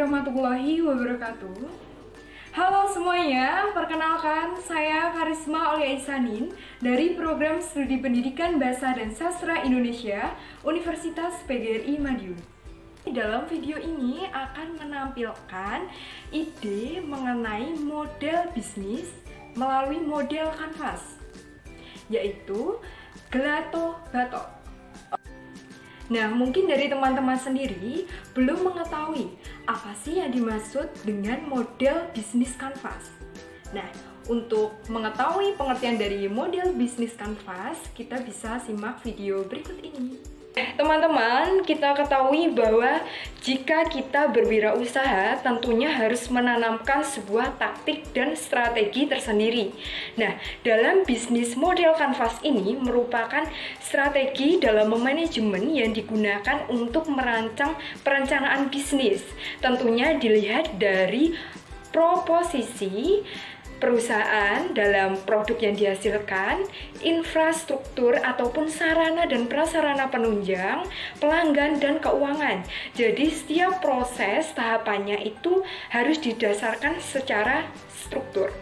warahmatullahi wabarakatuh. Halo semuanya, perkenalkan saya Karisma Aulia Ihsanin dari Program Studi Pendidikan Bahasa dan Sastra Indonesia Universitas PGRI Madiun. Dalam video ini akan menampilkan ide mengenai model bisnis melalui model kanvas, yaitu gelato batok. Nah, mungkin dari teman-teman sendiri belum mengetahui apa sih yang dimaksud dengan model bisnis kanvas. Nah, untuk mengetahui pengertian dari model bisnis kanvas, kita bisa simak video berikut ini. Teman-teman, kita ketahui bahwa jika kita berwirausaha, tentunya harus menanamkan sebuah taktik dan strategi tersendiri. Nah, dalam bisnis model kanvas ini merupakan strategi dalam manajemen yang digunakan untuk merancang perencanaan bisnis. Tentunya dilihat dari proposisi perusahaan dalam produk yang dihasilkan, infrastruktur ataupun sarana dan prasarana penunjang, pelanggan dan keuangan. Jadi setiap proses tahapannya itu harus didasarkan secara struktur.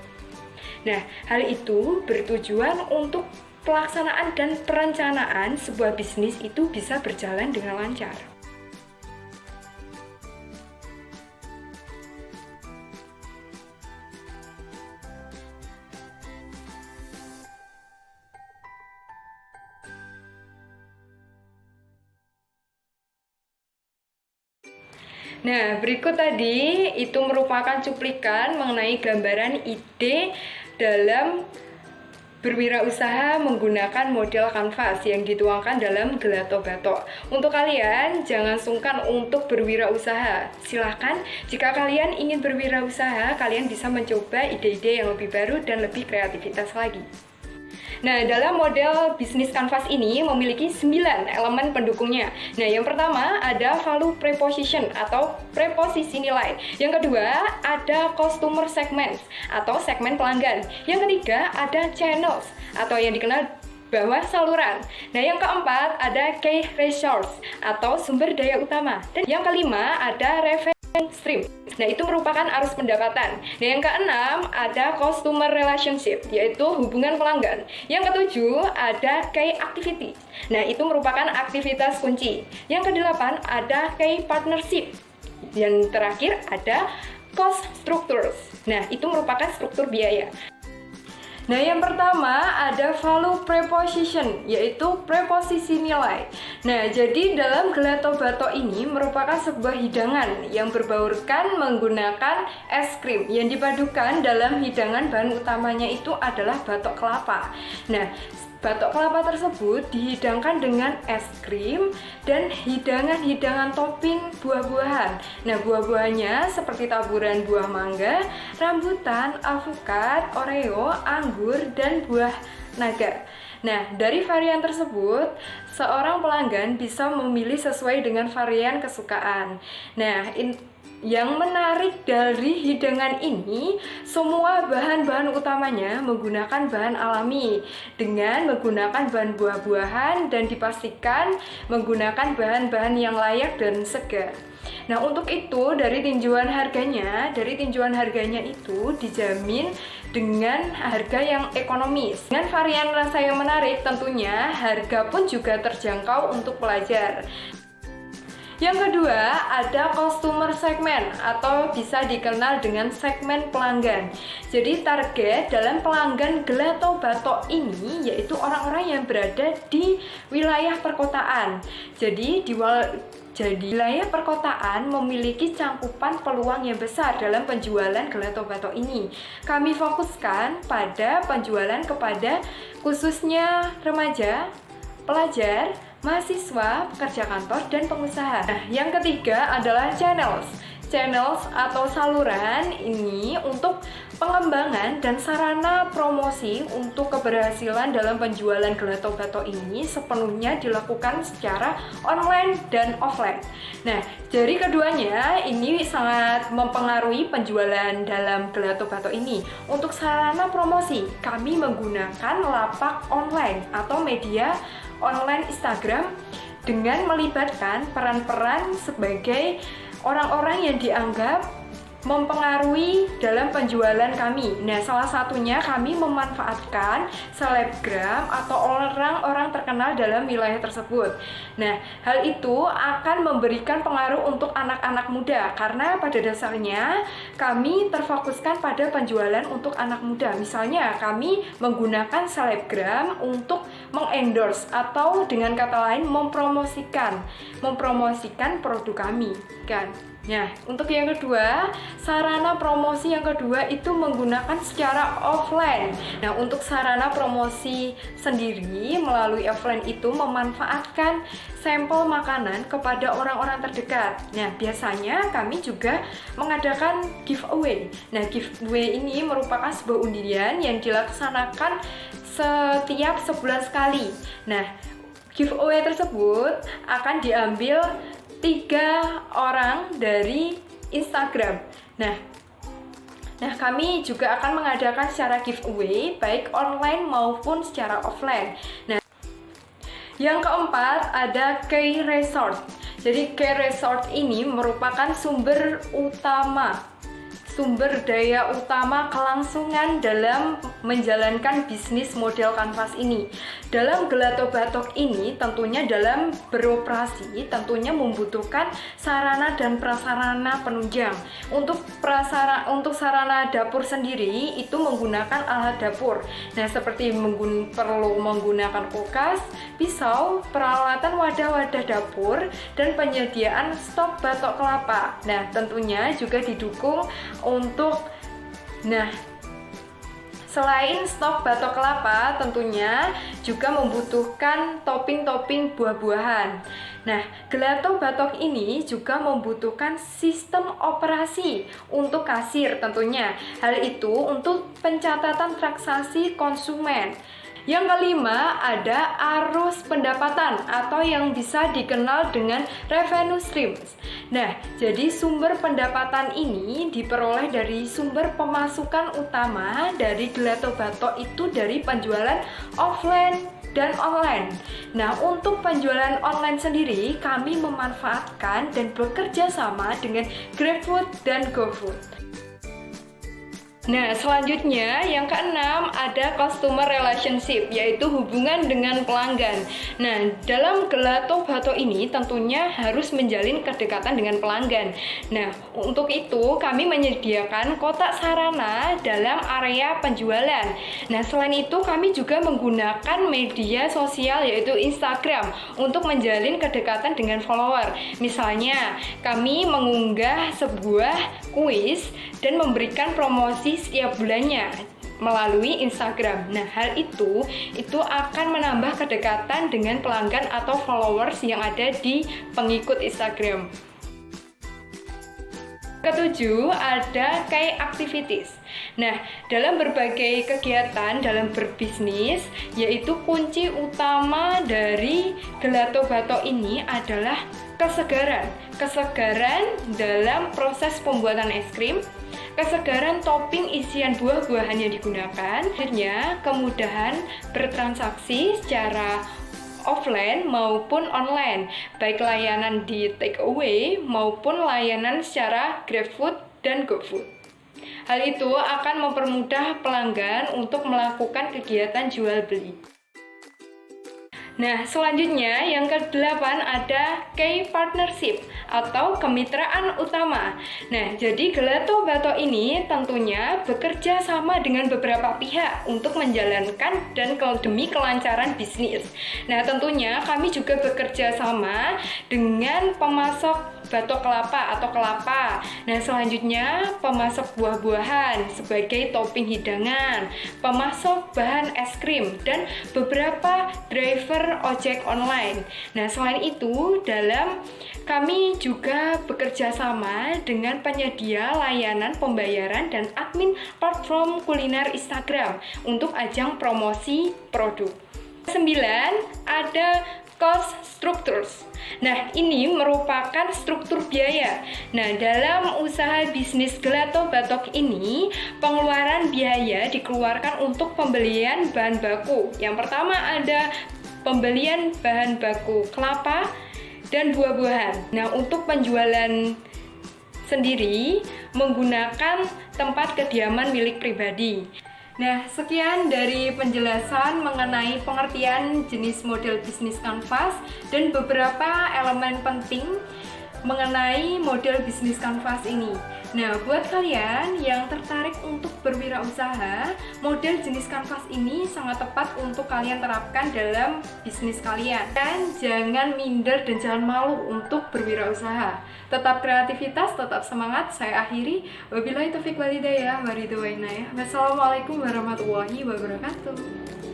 Nah, hal itu bertujuan untuk pelaksanaan dan perencanaan sebuah bisnis itu bisa berjalan dengan lancar. Nah, berikut tadi itu merupakan cuplikan mengenai gambaran ide dalam berwirausaha menggunakan model kanvas yang dituangkan dalam gelato batok. Untuk kalian, jangan sungkan untuk berwirausaha. Silahkan, jika kalian ingin berwirausaha, kalian bisa mencoba ide-ide yang lebih baru dan lebih kreativitas lagi. Nah, dalam model bisnis kanvas ini memiliki 9 elemen pendukungnya. Nah, yang pertama ada value preposition atau preposisi nilai. Yang kedua ada customer segment atau segmen pelanggan. Yang ketiga ada channels atau yang dikenal bahwa saluran. Nah, yang keempat ada key resource atau sumber daya utama. Dan yang kelima ada revenue stream. Nah, itu merupakan arus pendapatan. Nah, yang keenam ada customer relationship, yaitu hubungan pelanggan. Yang ketujuh ada key activity. Nah, itu merupakan aktivitas kunci. Yang kedelapan ada key partnership. Yang terakhir ada cost structures. Nah, itu merupakan struktur biaya. Nah, yang pertama ada value preposition, yaitu preposisi nilai. Nah, jadi dalam gelato batok ini merupakan sebuah hidangan yang berbaurkan menggunakan es krim yang dipadukan dalam hidangan bahan utamanya itu adalah batok kelapa. Nah, batok kelapa tersebut dihidangkan dengan es krim dan hidangan-hidangan topping buah-buahan. Nah, buah-buahnya seperti taburan buah mangga, rambutan, alpukat, oreo, anggur, dan buah naga. Nah, dari varian tersebut, seorang pelanggan bisa memilih sesuai dengan varian kesukaan. Nah, yang menarik dari hidangan ini, semua bahan-bahan utamanya menggunakan bahan alami dengan menggunakan bahan buah-buahan dan dipastikan menggunakan bahan-bahan yang layak dan segar. Nah, untuk itu dari tinjauan harganya itu dijamin dengan harga yang ekonomis. Dengan varian rasa yang menarik, tentunya harga pun juga terjangkau untuk pelajar. Yang kedua, ada customer segment atau bisa dikenal dengan segmen pelanggan. Jadi target dalam pelanggan gelato batok ini yaitu orang-orang yang berada di wilayah perkotaan. Jadi wilayah perkotaan memiliki cangkupan peluang yang besar dalam penjualan gelato batok ini. Kami fokuskan pada penjualan kepada khususnya remaja, pelajar, mahasiswa, pekerja kantor, dan pengusaha. Nah, yang ketiga adalah channels. Channels atau saluran ini untuk pengembangan dan sarana promosi untuk keberhasilan dalam penjualan gelato batok ini sepenuhnya dilakukan secara online dan offline. Nah, dari keduanya ini sangat mempengaruhi penjualan dalam gelato batok ini. Untuk sarana promosi, kami menggunakan lapak online atau media online Instagram dengan melibatkan peran-peran sebagai orang-orang yang dianggap mempengaruhi dalam penjualan kami. Nah, salah satunya kami memanfaatkan selebgram atau orang-orang terkenal dalam wilayah tersebut. Nah, hal itu akan memberikan pengaruh untuk anak-anak muda karena pada dasarnya kami terfokuskan pada penjualan untuk anak muda. Misalnya, kami menggunakan selebgram untuk mengendorse atau dengan kata lain mempromosikan produk kami, kan. Nah, untuk yang kedua, sarana promosi yang kedua itu menggunakan secara offline. Nah, untuk sarana promosi sendiri melalui offline itu memanfaatkan sampel makanan kepada orang-orang terdekat. Nah, biasanya kami juga mengadakan giveaway. Nah, giveaway ini merupakan sebuah undian yang dilaksanakan setiap sebulan sekali. Nah, giveaway tersebut akan diambil 3 orang dari Instagram. Nah, kami juga akan mengadakan secara giveaway baik online maupun secara offline. Nah, yang keempat ada Key Resort. Jadi Key Resort ini merupakan sumber daya utama kelangsungan dalam menjalankan bisnis model kanvas ini. Dalam Gelato Batok ini tentunya dalam beroperasi tentunya membutuhkan sarana dan prasarana penunjang. Untuk sarana dapur sendiri itu menggunakan alat dapur. Nah, seperti perlu menggunakan kulkas, pisau, peralatan wadah-wadah dapur, dan penyediaan stok batok kelapa. Nah, tentunya juga didukung selain stok batok kelapa, tentunya juga membutuhkan topping-topping buah-buahan. Nah, Gelato Batok ini juga membutuhkan sistem operasi untuk kasir tentunya. Hal itu untuk pencatatan transaksi konsumen. Yang kelima ada arus pendapatan atau yang bisa dikenal dengan revenue streams. Nah, jadi sumber pendapatan ini diperoleh dari sumber pemasukan utama dari Gelato Batok itu dari penjualan offline dan online. Nah, untuk penjualan online sendiri kami memanfaatkan dan bekerja sama dengan GrabFood dan GoFood. Nah, selanjutnya yang keenam ada customer relationship, yaitu hubungan dengan pelanggan. Nah, dalam Gelato Batok ini tentunya harus menjalin kedekatan dengan pelanggan. Nah, untuk itu kami menyediakan kotak sarana dalam area penjualan. Nah, selain itu kami juga menggunakan media sosial yaitu Instagram untuk menjalin kedekatan dengan follower. Misalnya, kami mengunggah sebuah kuis dan memberikan promosi setiap bulannya melalui Instagram. Nah, hal itu akan menambah kedekatan dengan pelanggan atau followers yang ada di pengikut Instagram. Ketujuh, ada key activities. Nah, dalam berbagai kegiatan dalam berbisnis, yaitu kunci utama dari Gelato Batok ini adalah kesegaran. Kesegaran dalam proses pembuatan es krim, kesegaran topping isian buah-buahan yang digunakan, akhirnya kemudahan bertransaksi secara offline maupun online, baik layanan di take away maupun layanan secara GrabFood dan GoFood. Hal itu akan mempermudah pelanggan untuk melakukan kegiatan jual beli. Nah, selanjutnya yang ke-8 ada key partnership atau kemitraan utama. Nah, jadi Gelato Batok ini tentunya bekerja sama dengan beberapa pihak untuk menjalankan dan demi kelancaran bisnis. Nah, tentunya kami juga bekerja sama dengan pemasok batok kelapa atau kelapa. Nah, selanjutnya pemasok buah-buahan sebagai topping hidangan, pemasok bahan es krim, dan beberapa driver ojek online. Nah, selain itu, kami juga bekerja sama dengan penyedia layanan pembayaran dan admin platform kuliner Instagram untuk ajang promosi produk. 9, ada cost structures. Nah, ini merupakan struktur biaya. Nah, dalam usaha bisnis Gelato Batok ini, pengeluaran biaya dikeluarkan untuk pembelian bahan baku. Yang pertama ada pembelian bahan baku kelapa dan buah-buahan. Nah, untuk penjualan sendiri menggunakan tempat kediaman milik pribadi. Nah, sekian dari penjelasan mengenai pengertian jenis model bisnis kanvas dan beberapa elemen penting mengenai model bisnis kanvas ini. Nah, buat kalian yang tertarik untuk berwirausaha, model jenis kanvas ini sangat tepat untuk kalian terapkan dalam bisnis kalian. Dan jangan minder dan jangan malu untuk berwirausaha. Tetap kreativitas, tetap semangat. Saya akhiri. Wabillahi taufiq wal hidayah. Wassalamualaikum warahmatullahi wabarakatuh.